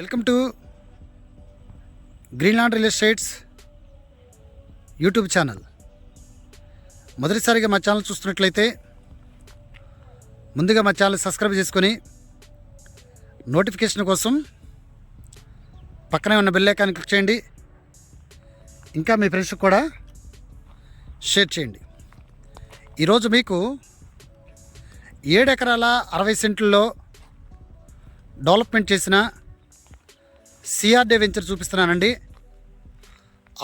Welcome to Greenland real estates YouTube channel. మొదటిసారిగా మా channel చూస్తున్నట్లయితే ముందుగా మా ఛానల్ సబ్స్క్రైబ్ చేసుకొని నోటిఫికేషన్ కోసం పక్కనే ఉన్న బెల్ ఐకాన్ క్లిక్ చేయండి. ఇంకా మీ ఫ్రెండ్స్కి కూడా షేర్ చేయండి. ఈరోజు మీకు 7 ఎకరాల 60 సెంట్లలో డెవలప్మెంట్ చేసిన సిఆర్డే వెంచర్ చూపిస్తున్నానండి.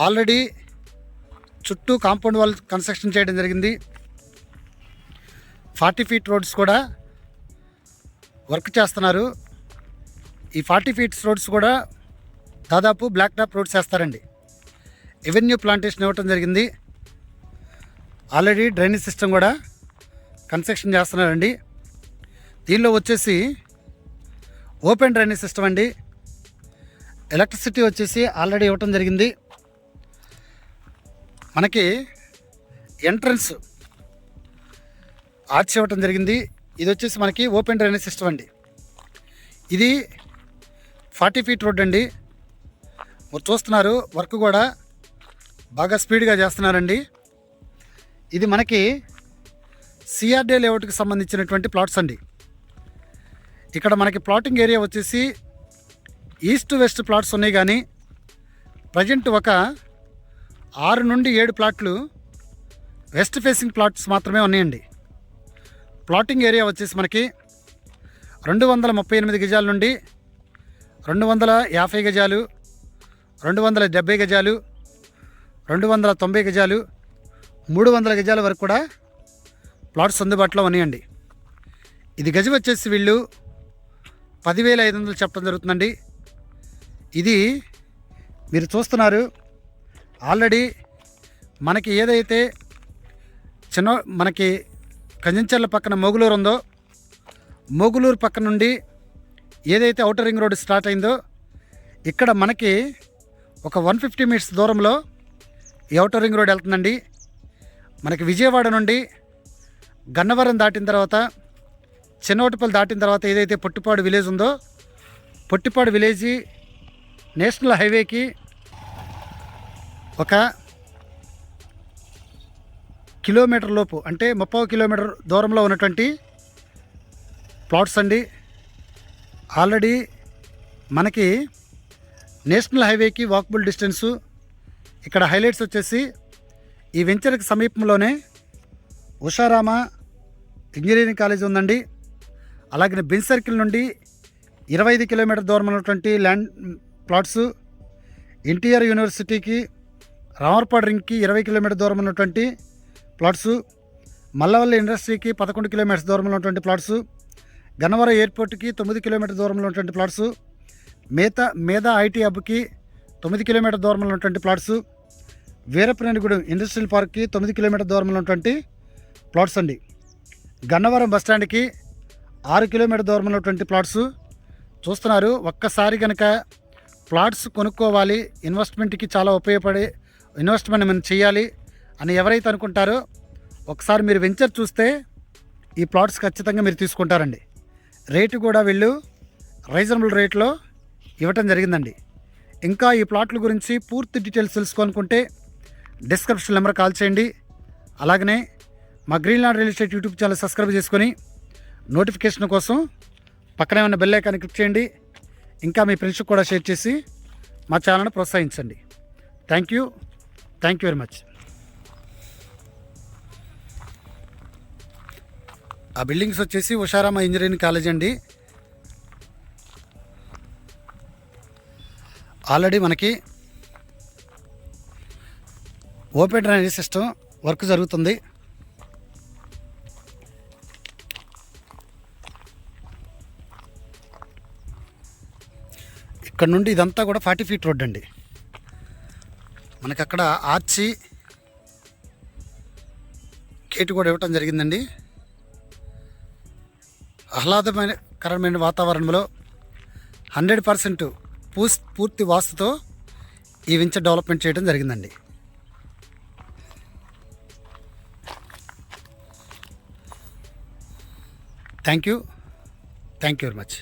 ఆల్రెడీ చుట్టూ కాంపౌండ్ వాల్ కన్స్ట్రక్షన్ చేయడం జరిగింది. 40 ఫీట్ రోడ్స్ కూడా వర్క్ చేస్తున్నారు. ఈ 40 ఫీట్స్ రోడ్స్ కూడా దాదాపు బ్లాక్ టాప్ రోడ్స్ వేస్తారండి. ఎవెన్యూ ప్లాంటేషన్ ఇవ్వటం జరిగింది. ఆల్రెడీ డ్రైనేజ్ సిస్టమ్ కూడా కన్స్ట్రక్షన్ చేస్తున్నారండి. దీనిలో వచ్చేసి ఓపెన్ డ్రైనేజ్ సిస్టమ్ అండి. ఎలక్ట్రిసిటీ వచ్చేసి ఆల్రెడీ ఇవ్వటం జరిగింది. మనకి ఎంట్రన్స్ ఆర్చ్ ఇవ్వటం జరిగింది. ఇది వచ్చేసి మనకి ఓపెన్ డ్రైనేజ్ సిస్టమ్ అండి. ఇది 40 ఫీట్ రోడ్ అండి. మీరు చూస్తున్నారు, వర్క్ కూడా బాగా స్పీడ్గా చేస్తున్నారండి. ఇది మనకి సిఆర్డే లేఅవుట్కి సంబంధించినటువంటి ప్లాట్స్ అండి. ఇక్కడ మనకి ప్లాటింగ్ ఏరియా వచ్చేసి ఈస్ట్ వెస్ట్ ప్లాట్స్ ఉన్నాయి, కానీ ప్రజెంట్ ఒక 6 నుండి 7 ప్లాట్లు వెస్ట్ ఫేసింగ్ ప్లాట్స్ మాత్రమే ఉన్నాయండి. ప్లాటింగ్ ఏరియా వచ్చేసి మనకి 238 గజాల నుండి 250 గజాలు, 270 గజాలు, 290 గజాలు, 300 గజాల వరకు కూడా ప్లాట్స్ అందుబాటులో ఉన్నాయండి. ఇది గజం వచ్చేసి వీళ్ళు 10,500 చెప్పడం జరుగుతుందండి. ఇది మీరు చూస్తున్నారు, ఆల్రెడీ మనకి ఏదైతే మనకి కంజంచర్ల పక్కన మోగులూరు ఉందో, మోగులూరు పక్క నుండి ఏదైతే ఔటర్ రింగ్ రోడ్ స్టార్ట్ అయిందో, ఇక్కడ మనకి ఒక 150 మీటర్స్ దూరంలో ఈ ఔటర్ రింగ్ రోడ్ వెళ్తుందండి. మనకి విజయవాడ నుండి గన్నవరం దాటిన తర్వాత, చెన్నోటపల్లి దాటిన తర్వాత ఏదైతే పొట్టిపాడు విలేజ్ ఉందో, పొట్టిపాడు విలేజీ నేషనల్ హైవేకి ఒక కిలోమీటర్ లోపు, అంటే 30 కిలోమీటర్ దూరంలో ఉన్నటువంటి ప్లాట్స్ అండి. ఆల్రెడీ మనకి నేషనల్ హైవేకి వాకబుల్ డిస్టెన్సు. ఇక్కడ హైలైట్స్ వచ్చేసి ఈ వెంచర్కి సమీపంలోనే ఉషారామ ఇంజనీరింగ్ కాలేజ్ ఉందండి. అలాగే బెంజ్ సర్కిల్ నుండి 25 కిలోమీటర్ దూరం ఉన్నటువంటి ల్యాండ్ ప్లాట్స్, ఎన్టీఆర్ యూనివర్సిటీకి రామర్పాడు రింగ్కి 20 కిలోమీటర్ దూరం ఉన్నటువంటి ప్లాట్స్, మల్లవల్లి ఇండస్ట్రీకి 11 కిలోమీటర్స్ దూరంలో ఉన్నటువంటి ప్లాట్స్, గన్నవరం ఎయిర్పోర్ట్కి 9 కిలోమీటర్ దూరంలో ఉన్నటువంటి ప్లాట్స్, మేధా ఐటీ హబ్కి 9 కిలోమీటర్ దూరంలో ఉన్నటువంటి ప్లాట్స్, వీరప్రేణిగూడెం ఇండస్ట్రియల్ పార్క్కి 9 కిలోమీటర్ దూరంలో ఉన్నటువంటి ప్లాట్స్ అండి. గన్నవరం బస్టాండ్కి 6 కిలోమీటర్ దూరంలో ఉన్నటువంటి ప్లాట్స్ చూస్తున్నారు. ఒక్కసారి కనుక ప్లాట్స్ కొనుక్కోవాలి, ఇన్వెస్ట్మెంట్కి చాలా ఉపయోగపడే ఇన్వెస్ట్మెంట్ మనం చేయాలి అని ఎవరైతే అనుకుంటారో, ఒకసారి మీరు వెంచర్ చూస్తే ఈ ప్లాట్స్ ఖచ్చితంగా మీరు తీసుకుంటారండి. రేటు కూడా వీళ్ళు రీజనబుల్ రేట్లో ఇవ్వటం జరిగిందండి. ఇంకా ఈ ప్లాట్ల గురించి పూర్తి డీటెయిల్స్ తెలుసుకోవాలనుకుంటే డిస్క్రిప్షన్ నెంబర్ కాల్ చేయండి. అలాగనే మా Greenland real estate YouTube channel subscribe చేసుకొని నోటిఫికేషన్ కోసం పక్కనే ఉన్న బెల్ ఐకాన్ని క్లిక్ చేయండి. ఇంకా మీ ఫ్రెండ్స్కి కూడా షేర్ చేసి మా ఛానల్ని ప్రోత్సహించండి. Thank you very much. ఆ బిల్డింగ్స్ వచ్చేసి ఉషారామ ఇంజనీరింగ్ కాలేజ్ అండి. ఆల్రెడీ మనకి ఓపెన్ డ్రైనేజ్ సిస్టమ్ వర్క్ జరుగుతుంది. ఇక్కడ నుండి ఇదంతా కూడా 40 ఫీట్ రోడ్ అండి. మనకి అక్కడ ఆర్చి గేటు కూడా ఇవ్వటం జరిగిందండి. ఆహ్లాదకరమైన వాతావరణంలో 100% పూర్తి వాస్తుతో ఈ వెంచర్ డెవలప్మెంట్ చేయడం జరిగిందండి. Thank you very much.